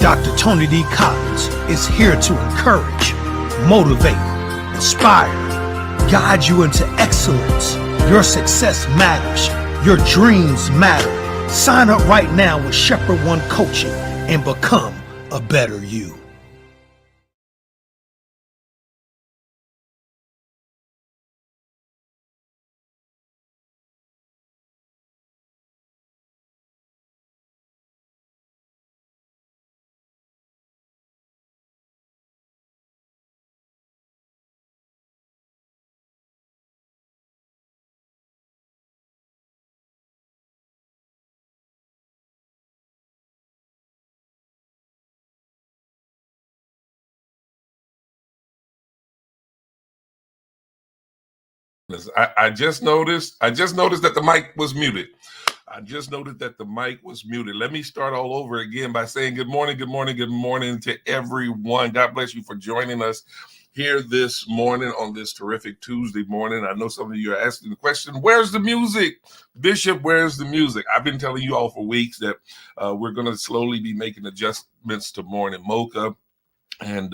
Dr. Tony D. Collins is here to encourage, motivate, inspire, guide you into excellence. Your success matters. Your dreams matter. Sign up right now with Shepherd One Coaching and become a better you. I just noticed that the mic was muted. Let me start all over again by saying good morning to everyone. God bless you for joining us here this morning on this terrific Tuesday morning. I know some of you are asking the question, where's the music? Bishop, where's the music? I've been telling you all for weeks that we're going to slowly be making adjustments to Morning Mocha. And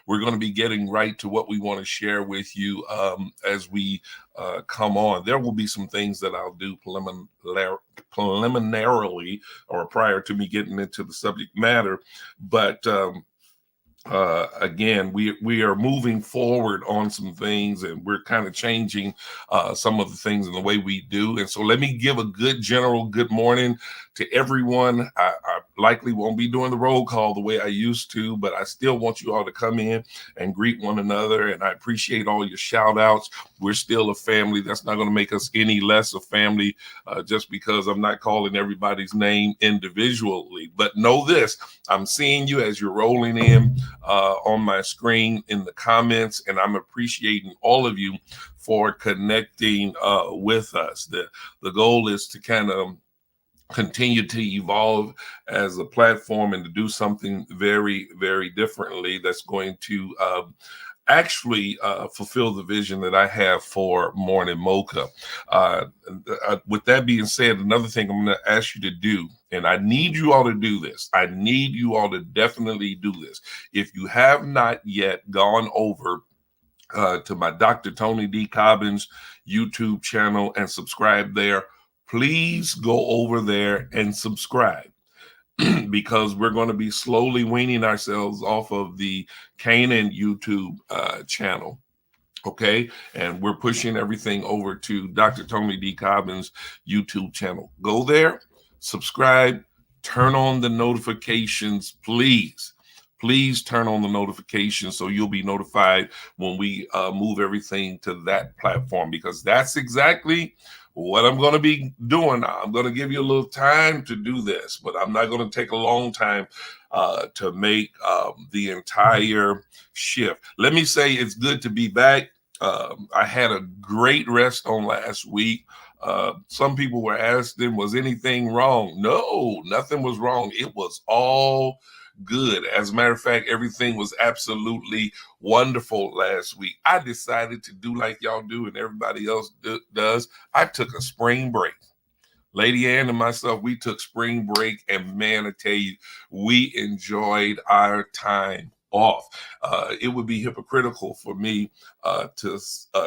we're going to be getting right to what we want to share with you as we come on. There will be some things that I'll do preliminarily or prior to me getting into the subject matter. But again, we are moving forward on some things, and we're kind of changing some of the things in the way we do. And so let me give a good general good morning to everyone. I likely won't be doing the roll call the way I used to, but I still want you all to come in and greet one another. And I appreciate all your shout outs. We're still a family. That's not going to make us any less a family just because I'm not calling everybody's name individually. But know this, I'm seeing you as you're rolling in on my screen in the comments, and I'm appreciating all of you for connecting with us. The goal is to kind of continue to evolve as a platform and to do something very, very differently that's going to actually fulfill the vision that I have for Morning Mocha. With that being said, another thing I'm going to ask you to do, and I need you all to do this. I need you all to definitely do this. If you have not yet gone over to my Dr. Tony D. Cobbins YouTube channel and subscribe there, please go over there and subscribe. Because we're going to be slowly weaning ourselves off of the Canaan YouTube channel. Okay. And we're pushing everything over to Dr. Tony D. Cobbins YouTube channel. Go there, subscribe, turn on the notifications, please. Please turn on the notifications so you'll be notified when we move everything to that platform, because that's exactly what I'm going to be doing. I'm going to give you a little time to do this, but I'm not going to take a long time to make the entire shift. Let me say it's good to be back. I had a great rest on last week. Some people were asking, was anything wrong? No, nothing was wrong. It was all good. As a matter of fact, everything was absolutely wonderful last week. I decided to do like y'all do and everybody else does. I took a spring break. Lady Ann and myself, we took spring break, and man, I tell you, we enjoyed our time off. It would be hypocritical for me to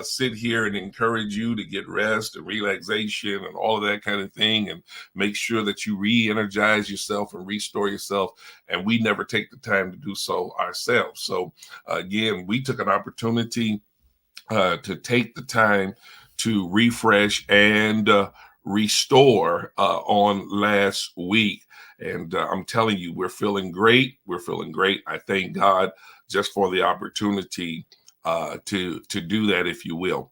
sit here and encourage you to get rest and relaxation and all of that kind of thing and make sure that you re-energize yourself and restore yourself. And we never take the time to do so ourselves. So again, we took an opportunity to take the time to refresh and restore on last week. And I'm telling you, we're feeling great. I thank God just for the opportunity to do that, if you will.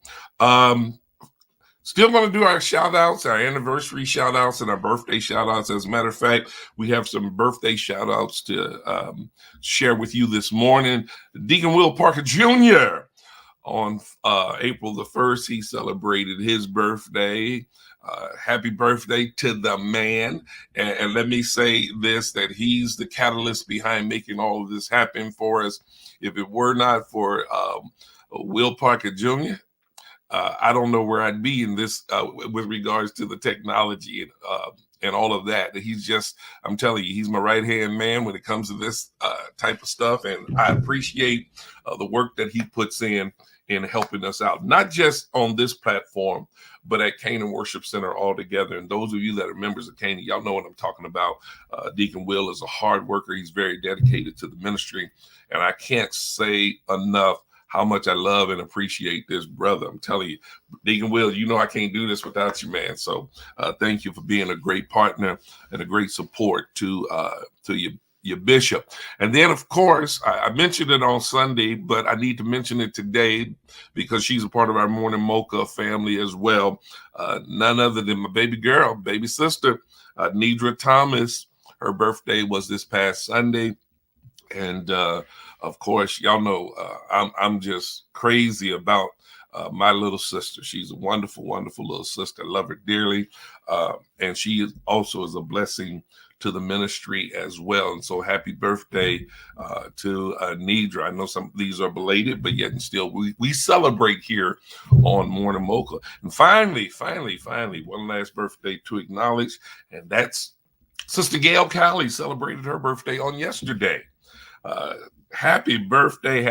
Still going to do our shout outs, our anniversary shout outs and our birthday shout outs. As a matter of fact, we have some birthday shout outs to share with you this morning. Deacon Will Parker Jr. on April the 1st, he celebrated his birthday. Happy birthday to the man. And let me say this, that he's the catalyst behind making all of this happen for us. If it were not for Will Parker Jr., I don't know where I'd be in this with regards to the technology and all of that. He's just, I'm telling you, he's my right-hand man when it comes to this type of stuff. And I appreciate the work that he puts in helping us out, not just on this platform, but at Canaan Worship Center altogether. And those of you that are members of Canaan, y'all know what I'm talking about. Deacon Will is a hard worker. He's very dedicated to the ministry. And I can't say enough how much I love and appreciate this brother. I'm telling you, Deacon Will, you know I can't do this without you, man. So thank you for being a great partner and a great support to your bishop. And then, of course, I mentioned it on Sunday, but I need to mention it today because she's a part of our Morning Mocha family as well. None other than my baby girl, baby sister, Nidra Thomas. Her birthday was this past Sunday. And of course, y'all know I'm just crazy about my little sister. She's a wonderful, wonderful little sister. I love her dearly. And she also is a blessing to the ministry as well. And so happy birthday to Nidra. I know some of these are belated, but yet and still we celebrate here on Morning Mocha. And finally, one last birthday to acknowledge, and that's Sister Gail Cowley celebrated her birthday on yesterday. Happy birthday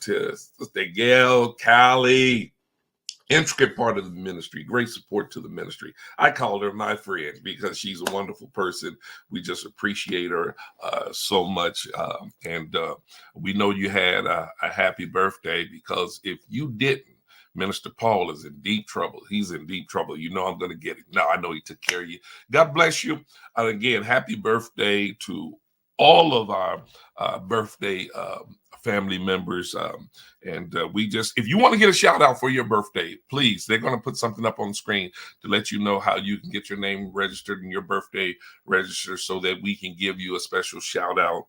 to Sister Gail Cowley. Intricate part of the ministry, great support to the ministry. I call her my friend because she's a wonderful person. We just appreciate her so much. And we know you had a happy birthday, because if you didn't, Minister Paul is in deep trouble. He's in deep trouble. You know I'm going to get it. Now I know he took care of you. God bless you. And again, happy birthday to all of our birthday family members. And we just, if you want to get a shout out for your birthday, please, they're going to put something up on the screen to let you know how you can get your name registered and your birthday registered so that we can give you a special shout out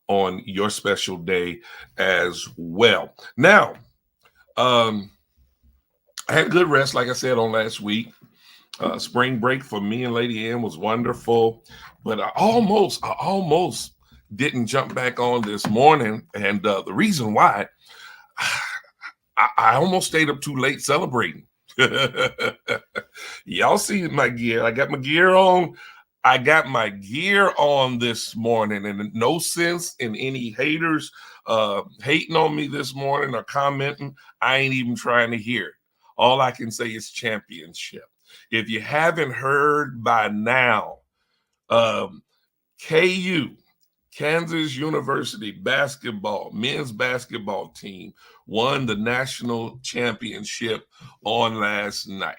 on your special day as well. Now, I had a good rest, like I said, on last week. Spring break for me and Lady Ann was wonderful, but I almost didn't jump back on this morning. And the reason why, I almost stayed up too late celebrating. Y'all see my gear. I got my gear on. This morning, and no sense in any haters hating on me this morning or commenting. I ain't even trying to hear it. All I can say is championship. If you haven't heard by now, KU, Kansas University men's basketball team won the national championship on last night.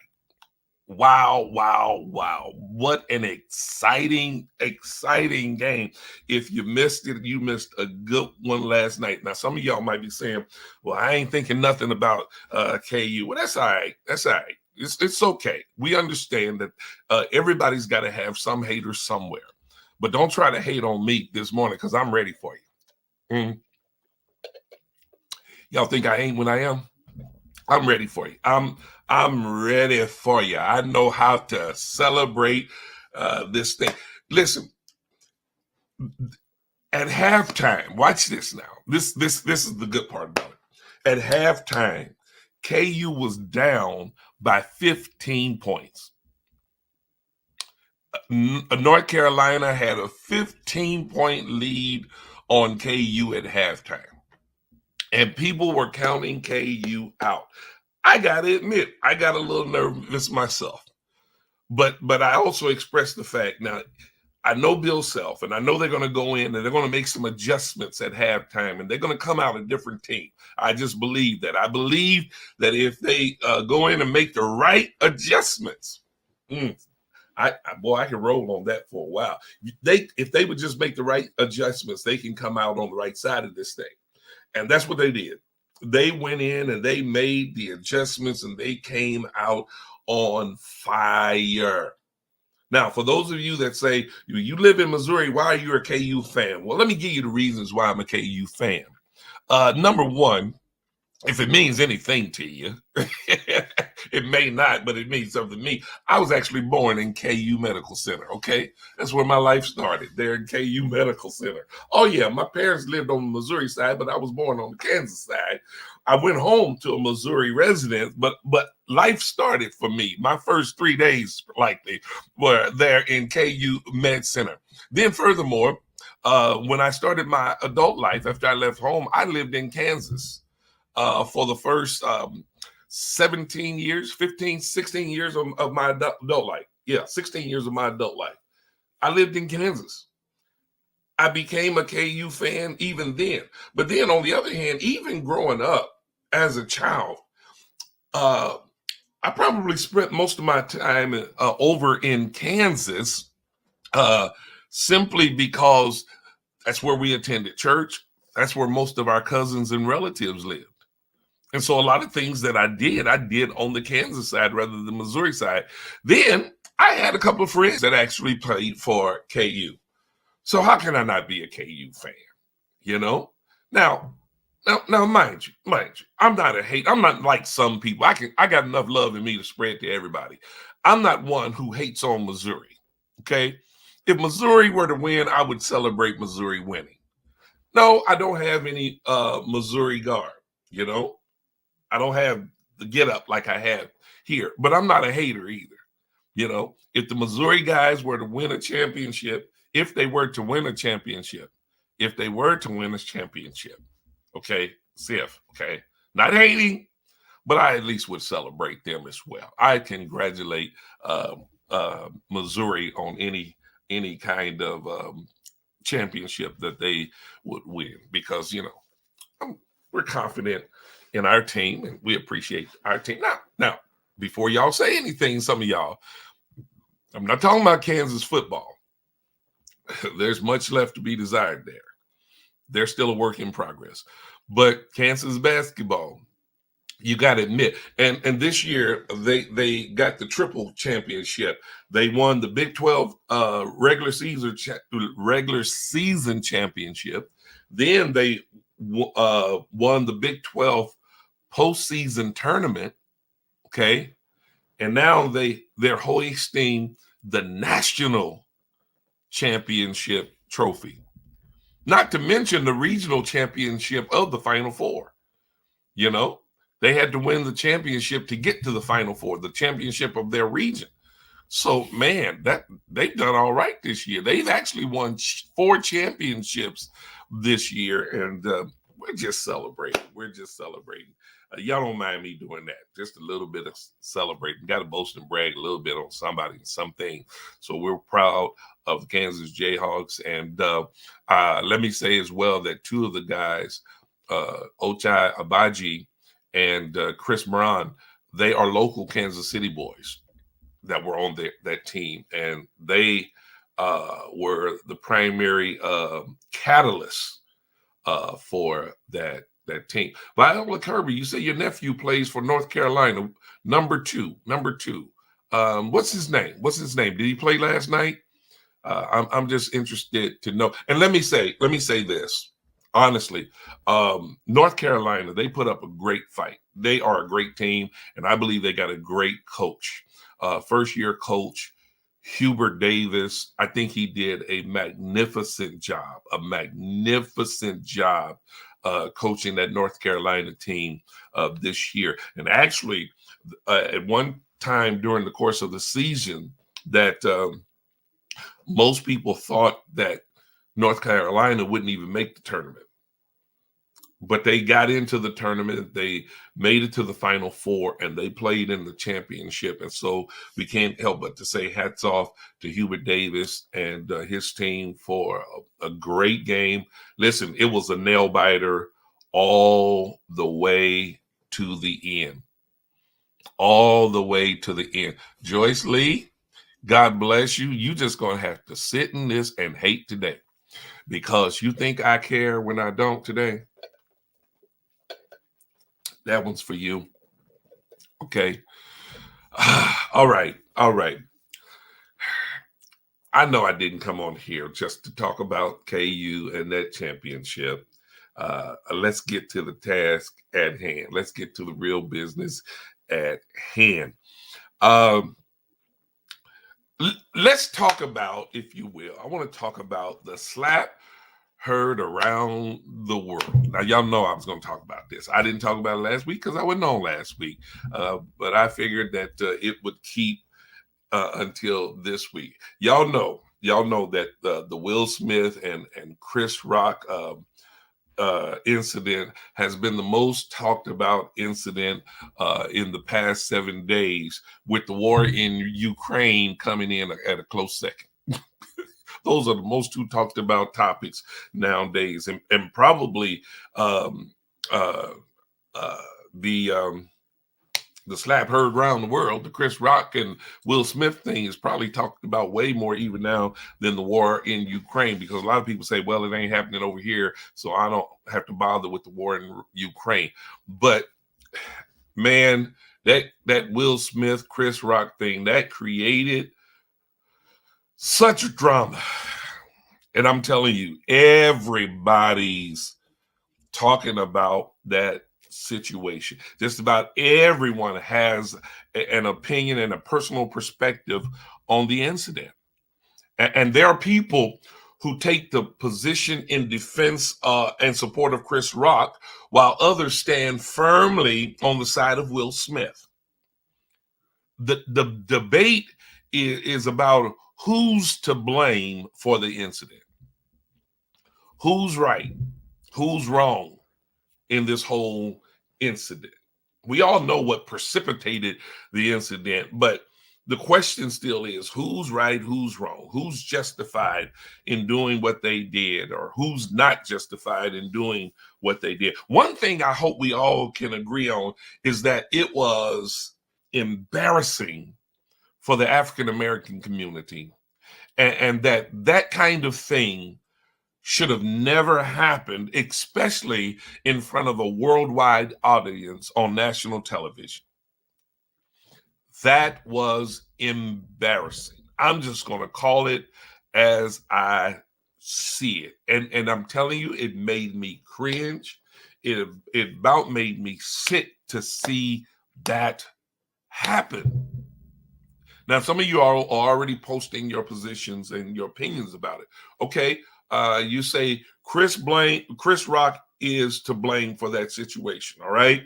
Wow. What an exciting game. If you missed it, you missed a good one last night. Now, some of y'all might be saying, well, I ain't thinking nothing about KU. Well, that's all right. It's okay. We understand that everybody's got to have some haters somewhere. But don't try to hate on me this morning, because I'm ready for you. Y'all think I ain't when I am? I'm ready for you. I'm ready for you. I know how to celebrate this thing. Listen, at halftime, watch this now. This is the good part about it. At halftime, KU was down by 15 points. North Carolina had a 15-point lead on KU at halftime, and people were counting KU out. I gotta admit, I got a little nervous myself, but I also expressed the fact. Now, I know Bill Self, and I know they're going to go in and they're going to make some adjustments at halftime, and they're going to come out a different team. I just believe that. I believe that if they go in and make the right adjustments, I can roll on that for a while. If they would just make the right adjustments, they can come out on the right side of this thing. And that's what they did. They went in and they made the adjustments, and they came out on fire. Now, for those of you that say, you live in Missouri, why are you a KU fan? Well, let me give you the reasons why I'm a KU fan. Number one, If it means anything to you, it may not, but it means something to me. I was actually born in KU Medical Center, okay? That's where my life started, there in KU Medical Center. Oh, yeah, my parents lived on the Missouri side, but I was born on the Kansas side. I went home to a Missouri residence, but life started for me. My first 3 days, likely, were there in KU Med Center. Then furthermore, when I started my adult life, after I left home, I lived in Kansas. For the first 17 years, 15, 16 years of my adult life. Yeah, 16 years of my adult life. I lived in Kansas. I became a KU fan even then. But then on the other hand, even growing up as a child, I probably spent most of my time over in Kansas simply because that's where we attended church. That's where most of our cousins and relatives lived. And so a lot of things that I did on the Kansas side rather than the Missouri side. Then I had a couple of friends that actually played for KU. So how can I not be a KU fan? You know? Now, mind you, I'm not a hate. I'm not like some people. I got enough love in me to spread to everybody. I'm not one who hates on Missouri. Okay? If Missouri were to win, I would celebrate Missouri winning. No, I don't have any Missouri garb, you know? I don't have the get up like I have here, but I'm not a hater either. You know, if the Missouri guys were to win a championship, if they were to win a championship, okay, SIF, okay, not hating, but I at least would celebrate them as well. I congratulate Missouri on any kind of championship that they would win because, you know, we're confident in our team and we appreciate our team. Now, before y'all say anything, some of y'all, I'm not talking about Kansas football. There's much left to be desired there. They're still a work in progress. But Kansas basketball, you got to admit, and this year they got the triple championship. They won the Big 12 regular season championship. Then they won the Big 12 postseason tournament. Okay, and now they're hoisting the national championship trophy. Not to mention the regional championship of the Final Four. You know, they had to win the championship to get to the Final Four, the championship of their region. So, man, that they've done all right this year. They've actually won 4 championships this year, and we're just celebrating. Y'all don't mind me doing that. Just a little bit of celebrating. Got to boast and brag a little bit on somebody and something. So we're proud of the Kansas Jayhawks. And let me say as well that 2 of the guys, Ochai Abaji and Chris Moran, they are local Kansas City boys that were on that team. And they were the primary catalyst for that team. Viola Kirby, you say your nephew plays for North Carolina, number two. What's his name? Did he play last night? I'm just interested to know. And let me say this. Honestly, North Carolina, they put up a great fight. They are a great team, and I believe they got a great coach. First-year coach, Hubert Davis. I think he did a magnificent job coaching that North Carolina team this year. And actually, at one time during the course of the season, that most people thought that North Carolina wouldn't even make the tournament. But they got into the tournament, they made it to the Final Four, and they played in the championship. And so we can't help but to say hats off to Hubert Davis and his team for a great game. Listen, it was a nail biter all the way to the end. All the way to the end. Joyce Lee, God bless you. You just going to have to sit in this and hate today because you think I care when I don't today. That one's for you. Okay. All right. I know I didn't come on here just to talk about KU and that championship. Let's get to the task at hand. Let's get to the real business at hand. Let's talk about, if you will, I want to talk about the slap heard around the world. Now, y'all know I was going to talk about this. I didn't talk about it last week because I wasn't on last week, but I figured that it would keep until this week. Y'all know that the Will Smith and Chris Rock incident has been the most talked about incident in the past 7 days, with the war in Ukraine coming in at a close second. Those are the most two talked about topics nowadays, and probably the slap heard around the world, the Chris Rock and Will Smith thing, is probably talked about way more even now than the war in Ukraine, because a lot of people say, well, it ain't happening over here, so I don't have to bother with the war in Ukraine. But man, that Will Smith, Chris Rock thing, that created such drama. And I'm telling you, everybody's talking about that situation. Just about everyone has an opinion and a personal perspective on the incident. And there are people who take the position in defense and support of Chris Rock, while others stand firmly on the side of Will Smith. The debate is about who's to blame for the incident. Who's right? Who's wrong in this whole incident? We all know what precipitated the incident, but the question still is, who's right, who's wrong? Who's justified in doing what they did, or who's not justified in doing what they did? One thing I hope we all can agree on is that it was embarrassing for the African American community, and that kind of thing should have never happened, especially in front of a worldwide audience on national television. That was embarrassing. I'm just going to call it as I see it. And I'm telling you, it made me cringe. It about made me sick to see that happen. Now, some of you are already posting your positions and your opinions about it. Okay, you say Chris Rock is to blame for that situation. All right.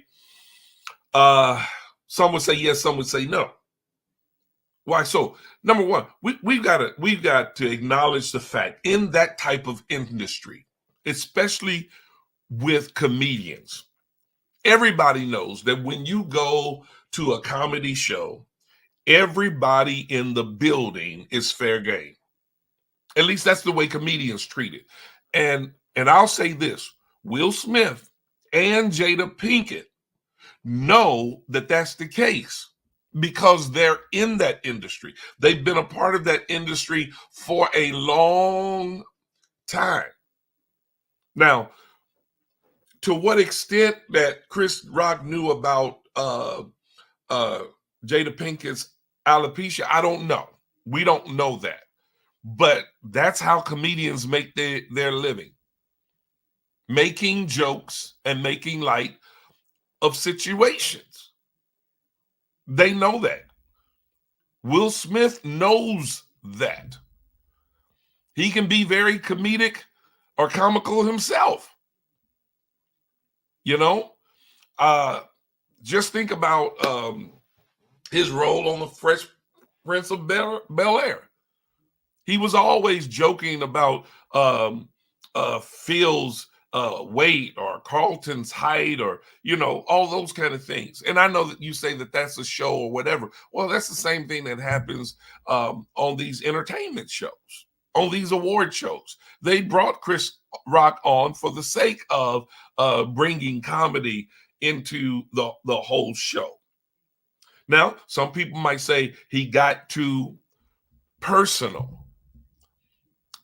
Some would say yes, some would say no. Why so? Number one, we've got to acknowledge the fact, in that type of industry, especially with comedians, everybody knows that when you go to a comedy show, everybody in the building is fair game. At least that's the way comedians treat it. And I'll say this, Will Smith and Jada Pinkett know that that's the case because they're in that industry. They've been a part of that industry for a long time. Now, to what extent that Chris Rock knew about Jada Pinkett's alopecia, I don't know. We don't know that. But that's how comedians make their living. Making jokes and making light of situations. They know that. Will Smith knows that. He can be very comedic or comical himself. You know, just think about his role on the Fresh Prince of Bel-Air. He was always joking about Phil's weight or Carlton's height, or, all those kind of things. And I know that you say that that's a show or whatever. Well, that's the same thing that happens on these entertainment shows, on these award shows. They brought Chris Rock on for the sake of bringing comedy into the whole show. Now, some people might say he got too personal.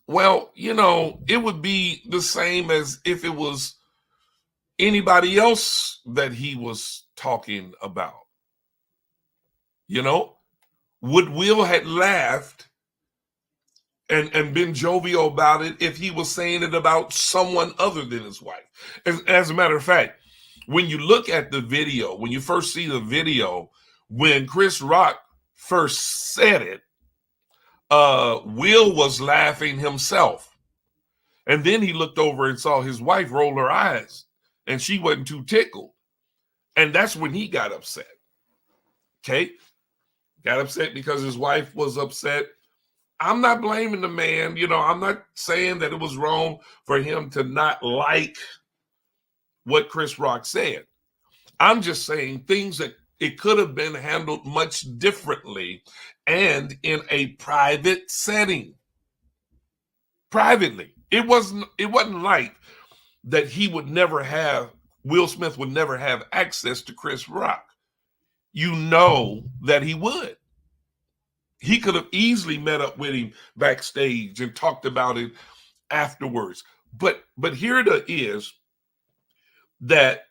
Well, it would be the same as if it was anybody else that he was talking about. Would Will had laughed and been jovial about it if he was saying it about someone other than his wife. As a matter of fact, when you look at the video, when you first see the video, when Chris Rock first said it, Will was laughing himself. And then he looked over and saw his wife roll her eyes, and she wasn't too tickled. And that's when he got upset. Okay? Got upset because his wife was upset. I'm not blaming the man. You know, I'm not saying that it was wrong for him to not like what Chris Rock said. I'm just saying things that it could have been handled much differently and in a private setting. Privately. It wasn't like that Will Smith would never have access to Chris Rock. You know that he would. He could have easily met up with him backstage and talked about it afterwards. But here it is that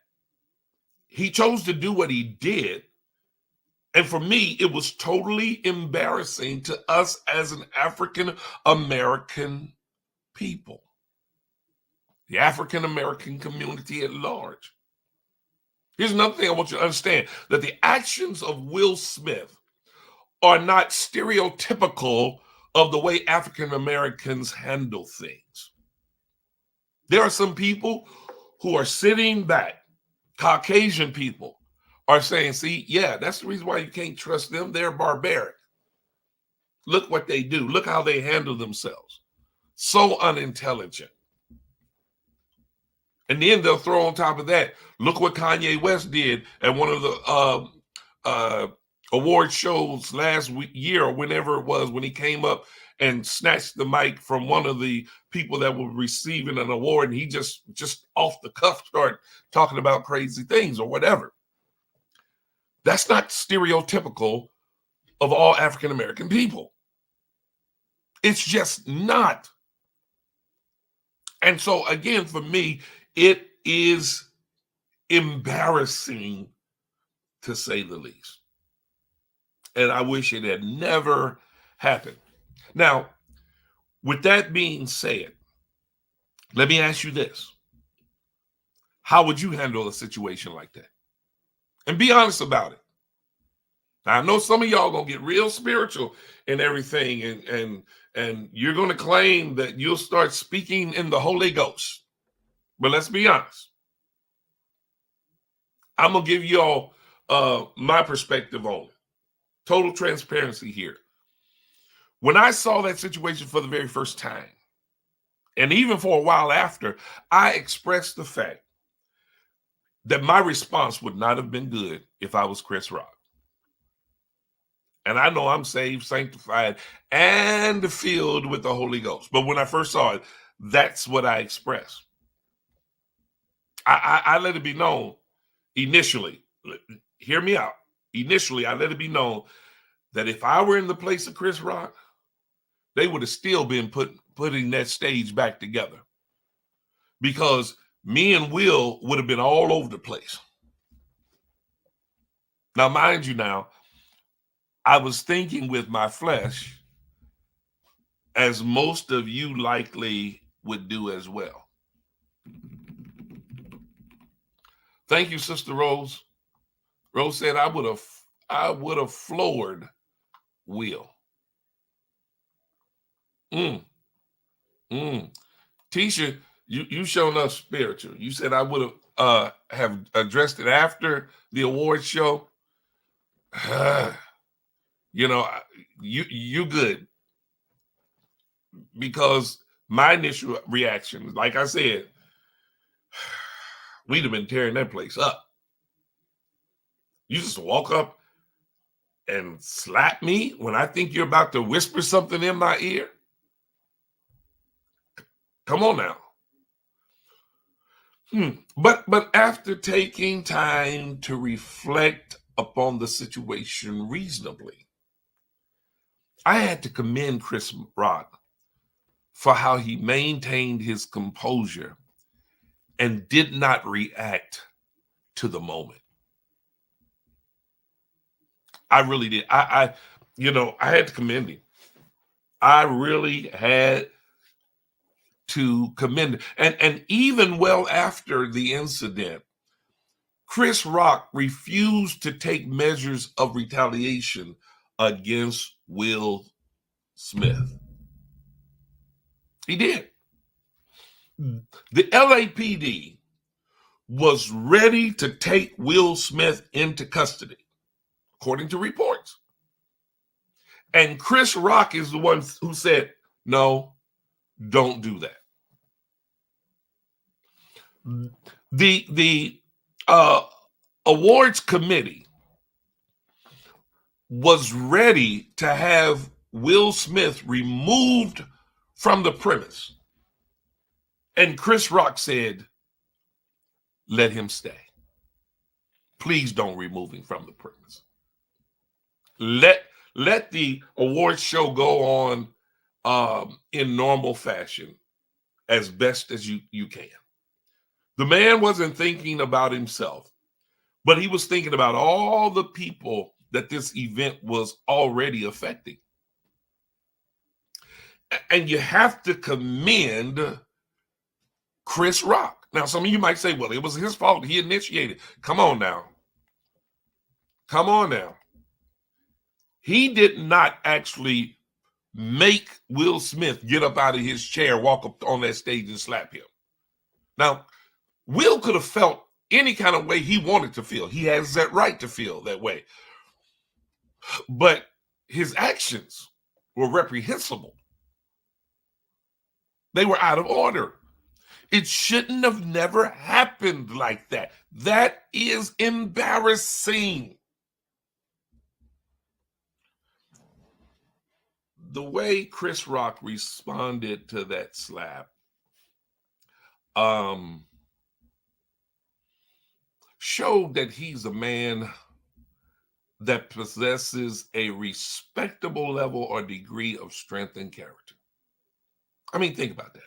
he chose to do what he did. And for me, it was totally embarrassing to us as an African American people, the African American community at large. Here's another thing I want you to understand, that the actions of Will Smith are not stereotypical of the way African Americans handle things. There are some people who are sitting back, Caucasian people, are saying, see, yeah, that's the reason why you can't trust them. They're barbaric. Look what they do. Look how they handle themselves. So unintelligent. And then they'll throw on top of that, look what Kanye West did at one of the award shows last year, or whenever it was, when he came up and snatched the mic from one of the people that were receiving an award, and he just off the cuff started talking about crazy things or whatever. That's not stereotypical of all African American people. It's just not. And so again, for me, it is embarrassing, to say the least. And I wish it had never happened. Now, with that being said, let me ask you this. How would you handle a situation like that? And be honest about it. Now, I know some of y'all gonna get real spiritual and everything, and you're gonna claim that you'll start speaking in the Holy Ghost. But let's be honest. I'm gonna give y'all my perspective on it. Total transparency here. When I saw that situation for the very first time, and even for a while after, I expressed the fact that my response would not have been good if I was Chris Rock. And I know I'm saved, sanctified, and filled with the Holy Ghost. But when I first saw it, that's what I expressed. I let it be known initially. Hear me out. Initially, I let it be known that if I were in the place of Chris Rock, they would have still been putting that stage back together, because me and Will would have been all over the place. Now, mind you, I was thinking with my flesh, as most of you likely would do as well. Thank you, Sister Rose. Rose said, I would have floored Will. Tisha, you shown us spiritual. You said I would have addressed it after the award show. You know, you good, because my initial reaction, like I said, we'd have been tearing that place up. You just walk up and slap me when I think you're about to whisper something in my ear. Come on now. But after taking time to reflect upon the situation reasonably, I had to commend Chris Rock for how he maintained his composure and did not react to the moment. I really did. I had to commend him. I really had to commend it. And even well after the incident, Chris Rock refused to take measures of retaliation against Will Smith. He did. The LAPD was ready to take Will Smith into custody, according to reports. And Chris Rock is the one who said, no, don't do that. The awards committee was ready to have Will Smith removed from the premise. And Chris Rock said, let him stay. Please don't remove him from the premise. Let the awards show go on in normal fashion as best as you can. The man wasn't thinking about himself, but he was thinking about all the people that this event was already affecting. And you have to commend Chris Rock. Now, some of you might say, well, it was his fault. He initiated. Come on now. Come on now. He did not actually make Will Smith get up out of his chair, walk up on that stage and slap him. Now, Will could have felt any kind of way he wanted to feel. He has that right to feel that way. But his actions were reprehensible. They were out of order. It shouldn't have never happened like that. That is embarrassing. The way Chris Rock responded to that slap showed that he's a man that possesses a respectable level or degree of strength and character. I mean, think about that.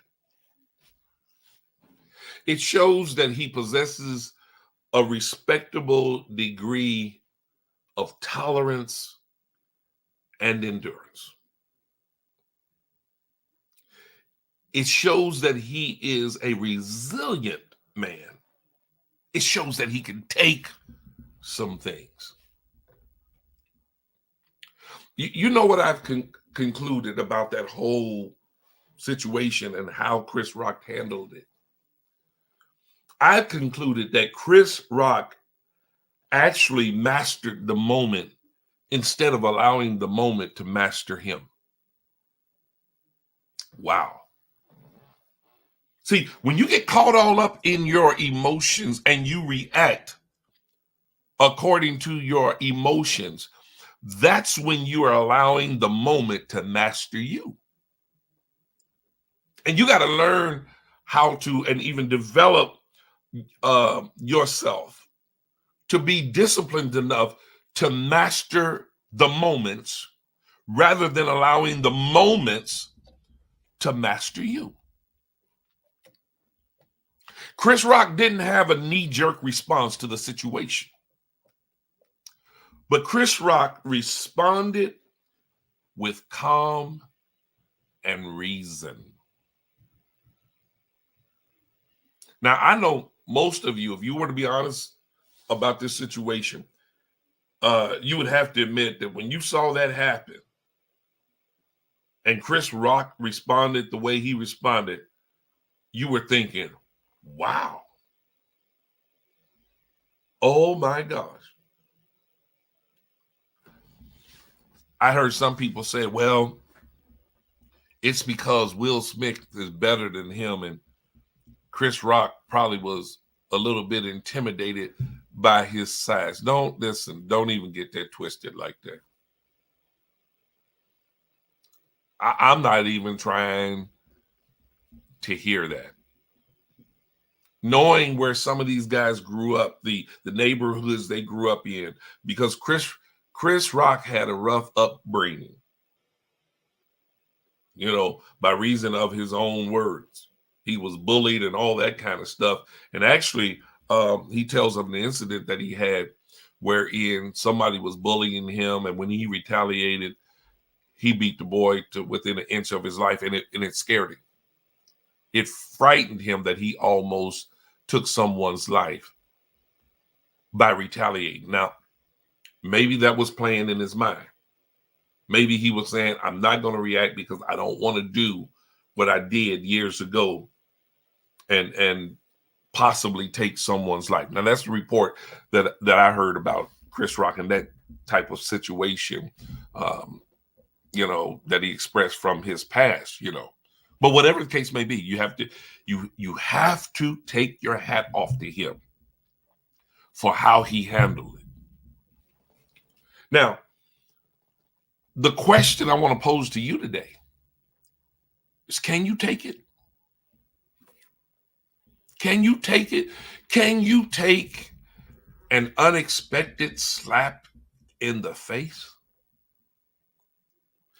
It shows that he possesses a respectable degree of tolerance and endurance. It shows that he is a resilient man. It shows that he can take some things. You know what I've concluded about that whole situation and how Chris Rock handled it? I've concluded that Chris Rock actually mastered the moment instead of allowing the moment to master him. Wow. See, when you get caught all up in your emotions and you react according to your emotions, that's when you are allowing the moment to master you. And you got to learn how to and even develop yourself to be disciplined enough to master the moments rather than allowing the moments to master you. Chris Rock didn't have a knee-jerk response to the situation. But Chris Rock responded with calm and reason. Now, I know most of you, if you were to be honest about this situation, you would have to admit that when you saw that happen and Chris Rock responded the way he responded, you were thinking, wow. Oh my gosh. I heard some people say, well, it's because Will Smith is better than him and Chris Rock probably was a little bit intimidated by his size. Don't even get that twisted like that. I'm not even trying to hear that. Knowing where some of these guys grew up, the neighborhoods they grew up in, because Chris Rock had a rough upbringing, by reason of his own words. He was bullied and all that kind of stuff. And actually, he tells of an incident that he had wherein somebody was bullying him. And when he retaliated, he beat the boy to within an inch of his life, and it scared him. It frightened him that he almost took someone's life by retaliating. Now, maybe that was playing in his mind. Maybe he was saying, I'm not going to react because I don't want to do what I did years ago and possibly take someone's life. Now, that's the report that I heard about Chris Rock and that type of situation, that he expressed from his past, But whatever the case may be, you have to take your hat off to him for how he handled it. Now, the question I want to pose to you today is, can you take it? Can you take it? Can you take an unexpected slap in the face?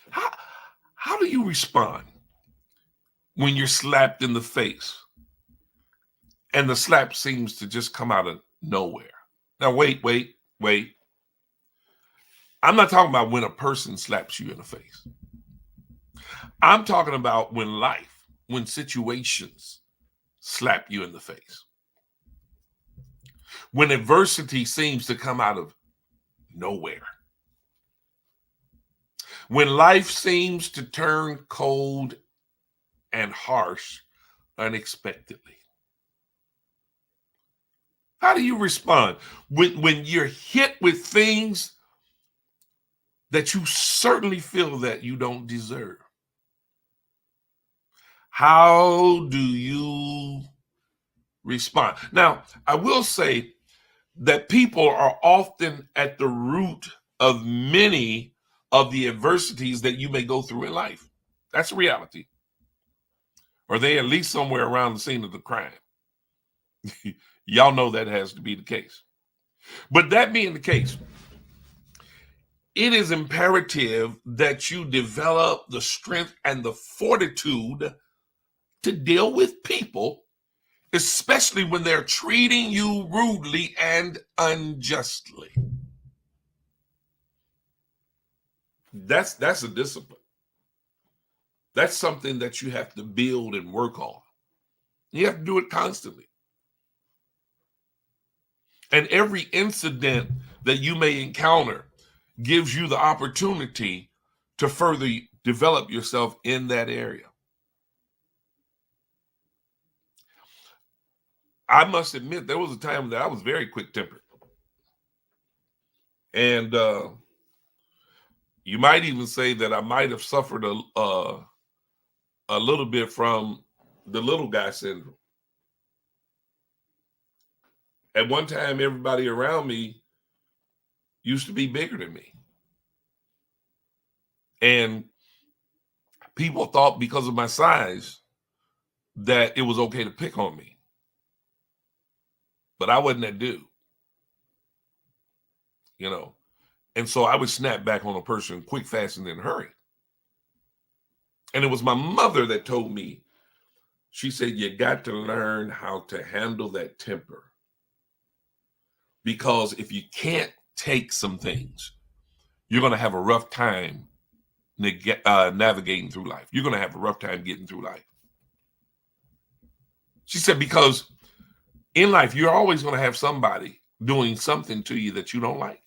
How do you respond when you're slapped in the face and the slap seems to just come out of nowhere? Now, wait. I'm not talking about when a person slaps you in the face. I'm talking about when situations slap you in the face. When adversity seems to come out of nowhere. When life seems to turn cold and harsh unexpectedly. How do you respond when you're hit with things that you certainly feel that you don't deserve? How do you respond? Now, I will say that people are often at the root of many of the adversities that you may go through in life. That's a reality. Or they at least somewhere around the scene of the crime. Y'all know that has to be the case. But that being the case, it is imperative that you develop the strength and the fortitude to deal with people, especially when they're treating you rudely and unjustly. That's a discipline. That's something that you have to build and work on. You have to do it constantly. And every incident that you may encounter gives you the opportunity to further develop yourself in that area. I must admit, there was a time that I was very quick-tempered. And you might even say that I might have suffered a little bit from the little guy syndrome. At one time, everybody around me used to be bigger than me. And people thought because of my size that it was okay to pick on me. But I wasn't that dude. And so I would snap back on a person quick, fast, and in a hurry. And it was my mother that told me, she said, you got to learn how to handle that temper. Because if you can't take some things, you're going to have a rough time navigating through life. You're going to have a rough time getting through life. She said, because in life, you're always going to have somebody doing something to you that you don't like.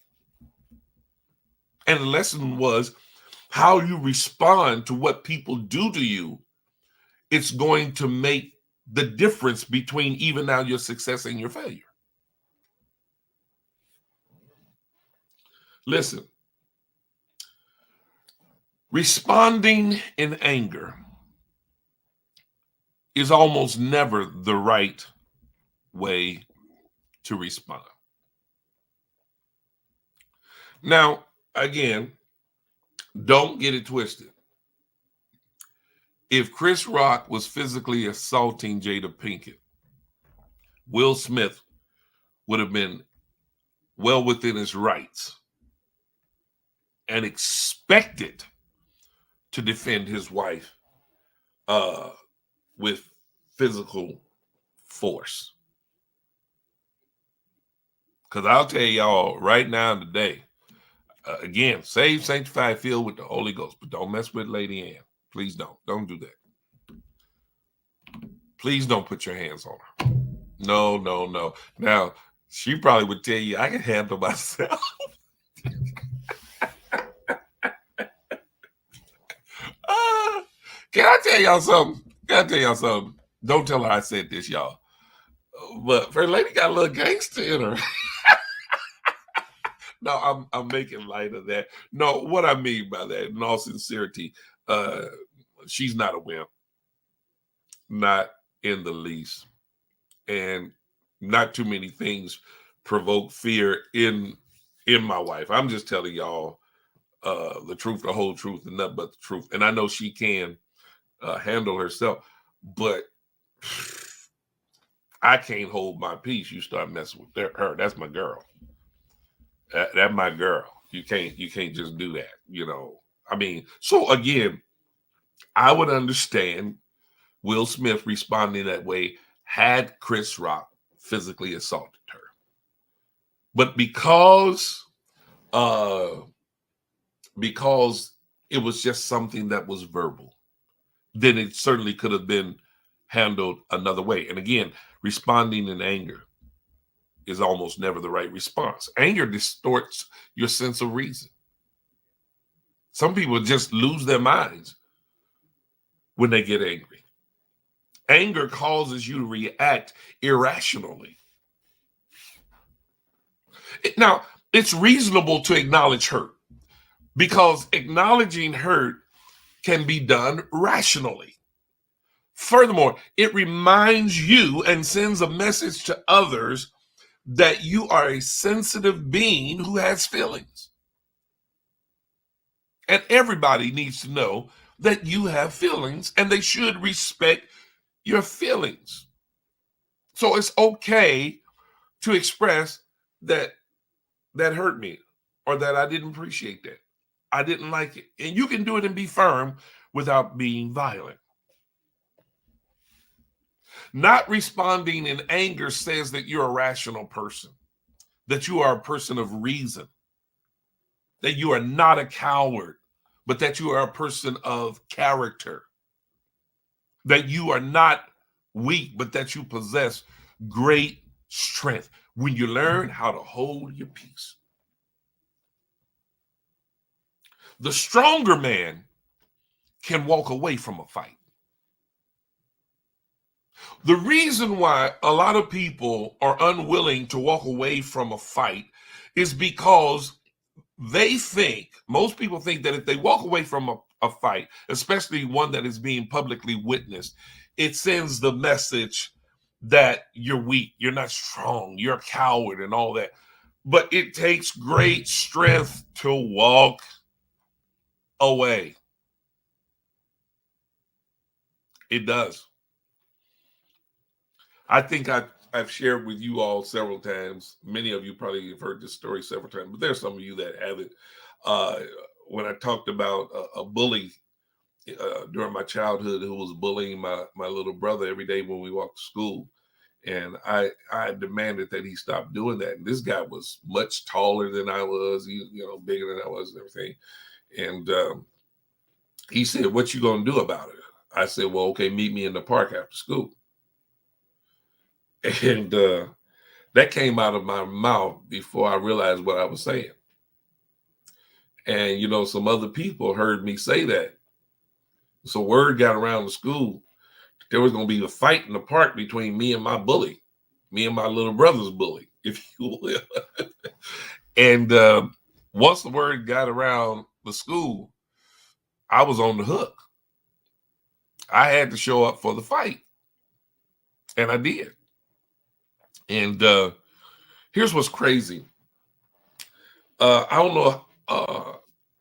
And the lesson was how you respond to what people do to you. It's going to make the difference between even now your success and your failure. Listen, responding in anger is almost never the right way to respond. Now, again, don't get it twisted. If Chris Rock was physically assaulting Jada Pinkett, Will Smith would have been well within his rights and expected to defend his wife with physical force. Because I'll tell y'all right now today, Again, saved, sanctified, filled with the Holy Ghost. But don't mess with Lady Ann. Please don't. Don't do that. Please don't put your hands on her. No, no, no. Now, she probably would tell you, I can handle myself. Can I tell y'all something? Don't tell her I said this, y'all. But First Lady got a little gangster in her. No, I'm making light of that. No, what I mean by that, in all sincerity, she's not a wimp. Not in the least. And not too many things provoke fear in my wife. I'm just telling y'all the truth, the whole truth, and nothing but the truth. And I know she can handle herself, but I can't hold my peace. You start messing with her. That's my girl. That's my girl. You can't just do that, you know. I mean, so again, I would understand Will Smith responding that way had Chris Rock physically assaulted her. But because it was just something that was verbal, then it certainly could have been handled another way. And again, responding in anger is almost never the right response. Anger distorts your sense of reason. Some people just lose their minds when they get angry. Anger causes you to react irrationally. Now, it's reasonable to acknowledge hurt because acknowledging hurt can be done rationally. Furthermore, it reminds you and sends a message to others that you are a sensitive being who has feelings. And everybody needs to know that you have feelings and they should respect your feelings. So it's okay to express that hurt me or that I didn't appreciate that. I didn't like it. And you can do it and be firm without being violent. Not responding in anger says that you're a rational person, that you are a person of reason, that you are not a coward, but that you are a person of character, that you are not weak, but that you possess great strength when you learn how to hold your peace. The stronger man can walk away from a fight. The reason why a lot of people are unwilling to walk away from a fight is because most people think that if they walk away from a fight, especially one that is being publicly witnessed, it sends the message that you're weak, you're not strong, you're a coward and all that. But it takes great strength to walk away. It does. I think I've shared with you all several times. Many of you probably have heard this story several times, but there's some of you that haven't. When I talked about a bully during my childhood who was bullying my little brother every day when we walked to school, and I demanded that he stop doing that. And this guy was much taller than I was, bigger than I was and everything. And he said, "What you gonna do about it?" I said, "Well, okay, meet me in the park after school." And that came out of my mouth before I realized what I was saying. And, some other people heard me say that. So word got around the school. There was going to be a fight in the park between me and my bully, me and my little brother's bully, if you will. And once the word got around the school, I was on the hook. I had to show up for the fight. And I did. And here's what's crazy. I don't know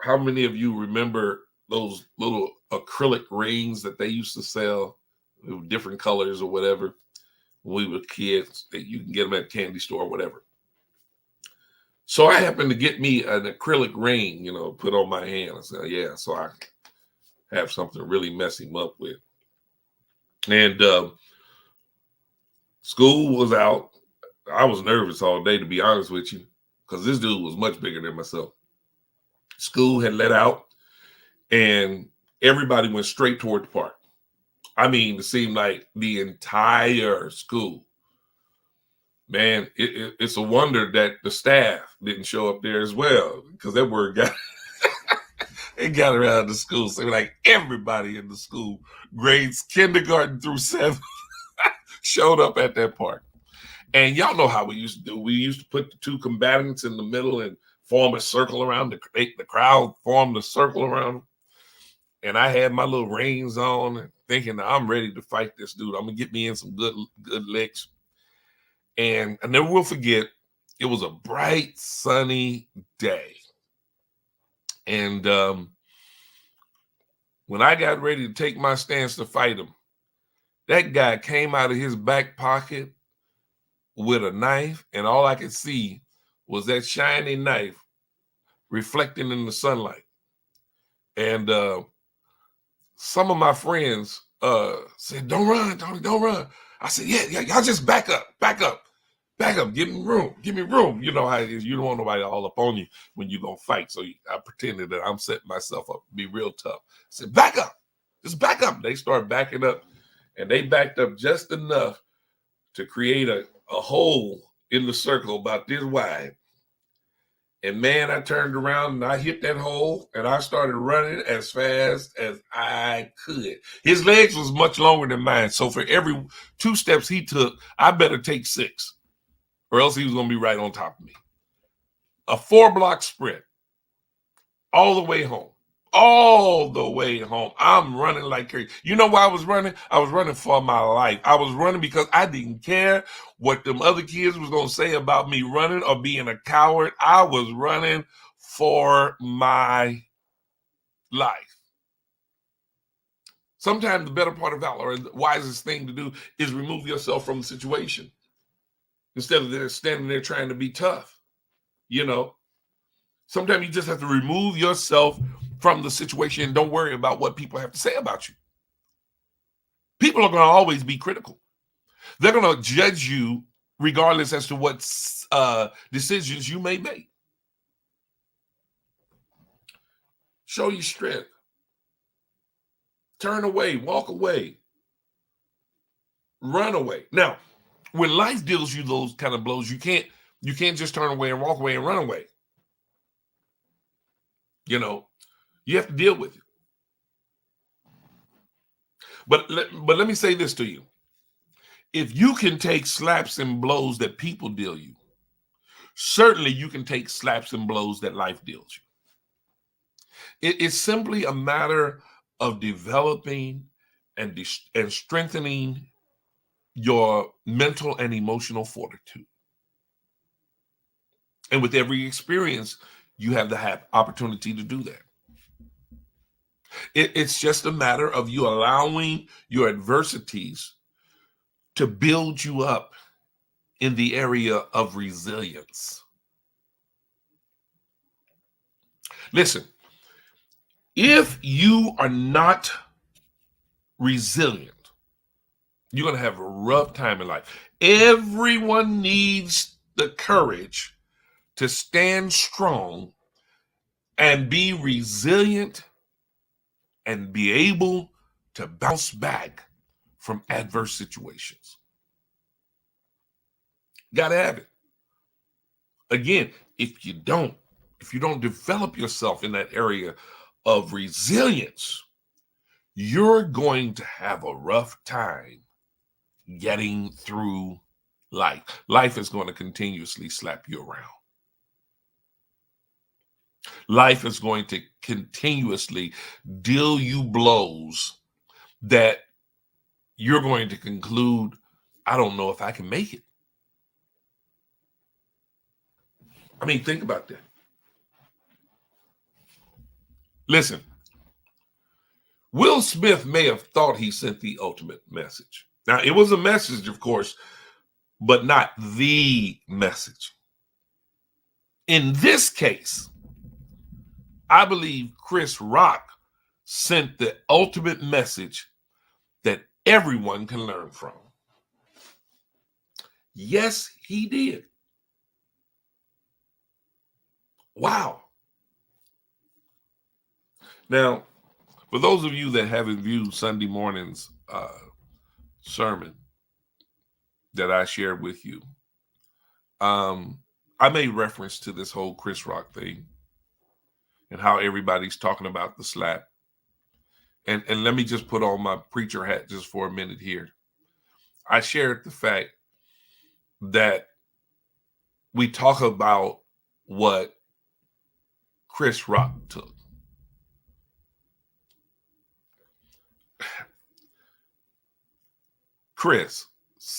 how many of you remember those little acrylic rings that they used to sell with different colors or whatever when we were kids, that you can get them at a candy store or whatever. So I happened to get me an acrylic ring, put on my hand. I said, yeah, so I have something to really mess him up with. And school was out. I was nervous all day, to be honest with you, because this dude was much bigger than myself. School had let out, and everybody went straight toward the park. I mean, it seemed like the entire school. Man, it's a wonder that the staff didn't show up there as well, because that word got it got around the school. So like everybody in the school, grades kindergarten through 7th, showed up at that park. And y'all know how we used to do. We used to put the two combatants in the middle and form a circle around the crowd, formed a circle around them. And I had my little reins on, thinking I'm ready to fight this dude. I'm gonna get me in some good licks. And I never will forget, it was a bright, sunny day. And when I got ready to take my stance to fight him, that guy came out of his back pocket with a knife, and all I could see was that shiny knife reflecting in the sunlight. And some of my friends said, "Don't run, Tony, don't run." I said, yeah, y'all just back up, give me room. You know how it is. You don't want nobody all up on you when you're going to fight. So I pretended that I'm setting myself up to be real tough. I said, back up, just back up. They started backing up, and they backed up just enough to create a hole in the circle about this wide. And man, I turned around and I hit that hole, and I started running as fast as I could. His legs was much longer than mine. So for every 2 steps he took, I better take 6, or else he was going to be right on top of me. A 4-block sprint all the way home. I'm running like crazy. You know why I was running? I was running for my life. I was running because I didn't care what them other kids was going to say about me running or being a coward. I was running for my life. Sometimes the better part of valor, or the wisest thing to do, is remove yourself from the situation instead of standing there trying to be tough. You know, sometimes you just have to remove yourself from the situation and don't worry about what people have to say about you. People are going to always be critical. They're going to judge you regardless as to what decisions you may make. Show your strength. Turn away, walk away, run away. Now, when life deals you those kind of blows, you can't just turn away and walk away and run away. You know, you have to deal with it. But let me say this to you. If you can take slaps and blows that people deal you, certainly you can take slaps and blows that life deals you. It's simply a matter of developing and strengthening your mental and emotional fortitude. And with every experience, you have the opportunity to do that. It's just a matter of you allowing your adversities to build you up in the area of resilience. Listen, if you are not resilient, you're going to have a rough time in life. Everyone needs the courage to stand strong and be resilient and be able to bounce back from adverse situations. Got to have it. Again, if you don't develop yourself in that area of resilience, you're going to have a rough time getting through life. Life is going to continuously slap you around. Life is going to continuously deal you blows that you're going to conclude, I don't know if I can make it. I mean, think about that. Listen, Will Smith may have thought he sent the ultimate message. Now, it was a message, of course, but not the message. In this case, I believe Chris Rock sent the ultimate message that everyone can learn from. Yes, he did. Wow. Now, for those of you that haven't viewed Sunday morning's sermon that I shared with you, I made reference to this whole Chris Rock thing and how everybody's talking about the slap. And let me just put on my preacher hat just for a minute here. I shared the fact that we talk about what Chris Rock took. Chris, Chris.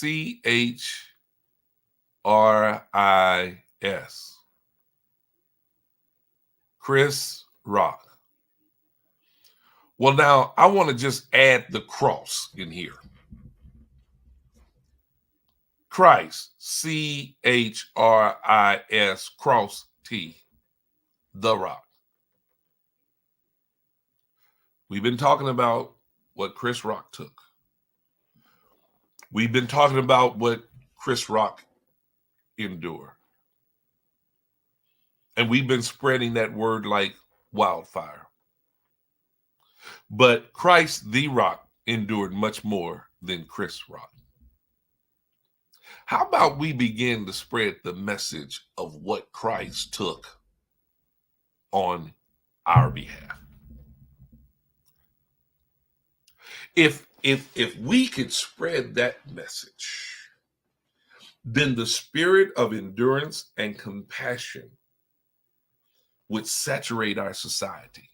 Chris Rock. Well, now I want to just add the cross in here. Christ, Chris, cross T, the Rock. We've been talking about what Chris Rock took. We've been talking about what Chris Rock endured. And we've been spreading that word like wildfire. But Christ, the Rock, endured much more than Chris Rock. How about we begin to spread the message of what Christ took on our behalf? If we could spread that message, then the spirit of endurance and compassion would saturate our society,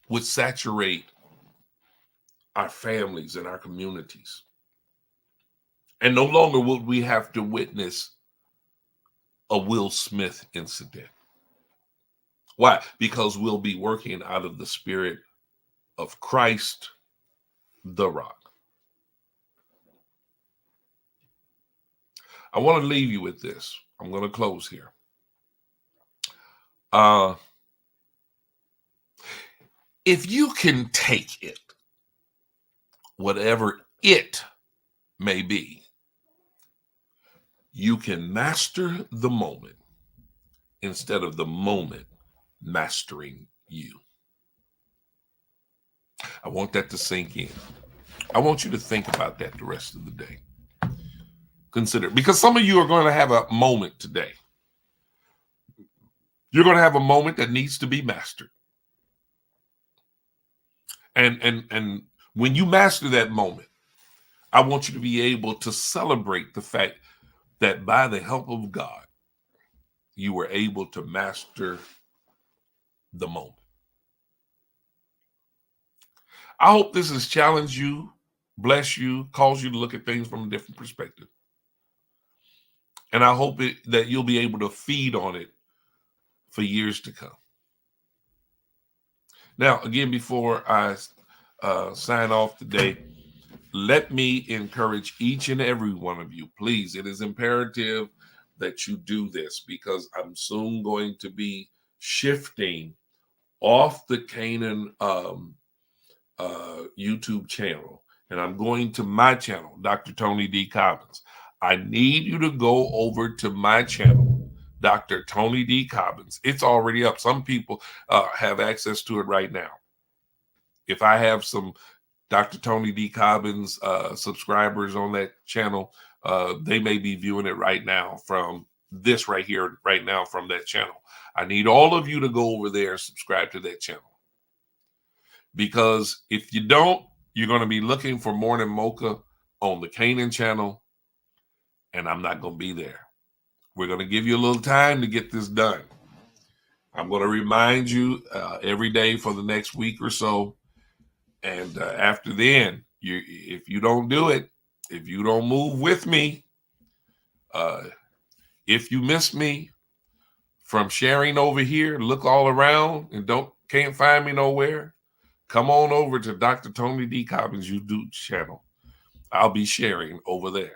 would saturate our families and our communities. And no longer would we have to witness a Will Smith incident. Why? Because we'll be working out of the spirit of Christ, the Rock. I want to leave you with this. I'm going to close here. If you can take it, whatever it may be, you can master the moment instead of the moment mastering you. I want that to sink in. I want you to think about that the rest of the day. Consider it, because some of you are going to have a moment today. You're going to have a moment that needs to be mastered. And when you master that moment, I want you to be able to celebrate the fact that by the help of God, you were able to master the moment. I hope this has challenged you, blessed you, caused you to look at things from a different perspective. And I hope that you'll be able to feed on it for years to come. Now, again, before I sign off today, let me encourage each and every one of you, please. It is imperative that you do this, because I'm soon going to be shifting off the Canaan YouTube channel, and I'm going to my channel, Dr. Tony D. Cobbins. I need you to go over to my channel, Dr. Tony D. Cobbins. It's already up. Some people have access to it right now. If I have some Dr. Tony D. Cobbins subscribers on that channel, they may be viewing it right now from this right here, right now from that channel. I need all of you to go over there and subscribe to that channel. Because if you don't, you're going to be looking for Morning Mocha on the Canaan channel, and I'm not going to be there. We're going to give you a little time to get this done. I'm going to remind you every day for the next week or so. And after then, if you don't do it, if you don't move with me, if you miss me from sharing over here, look all around and can't find me nowhere, come on over to Dr. Tony D. Cobbins' YouTube channel. I'll be sharing over there.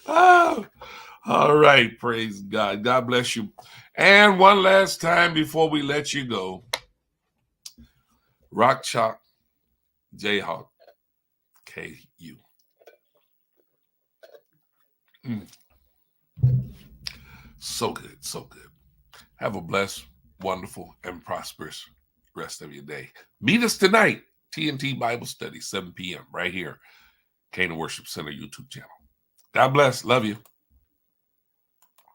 Oh, all right. Praise God. God bless you. And one last time before we let you go, Rock Chalk Jayhawk KU. So good. So good. Have a blessed, wonderful, and prosperous rest of your day. Meet us tonight, TNT Bible Study, 7 p.m. right here, Canaan Worship Center YouTube channel. God bless. Love you.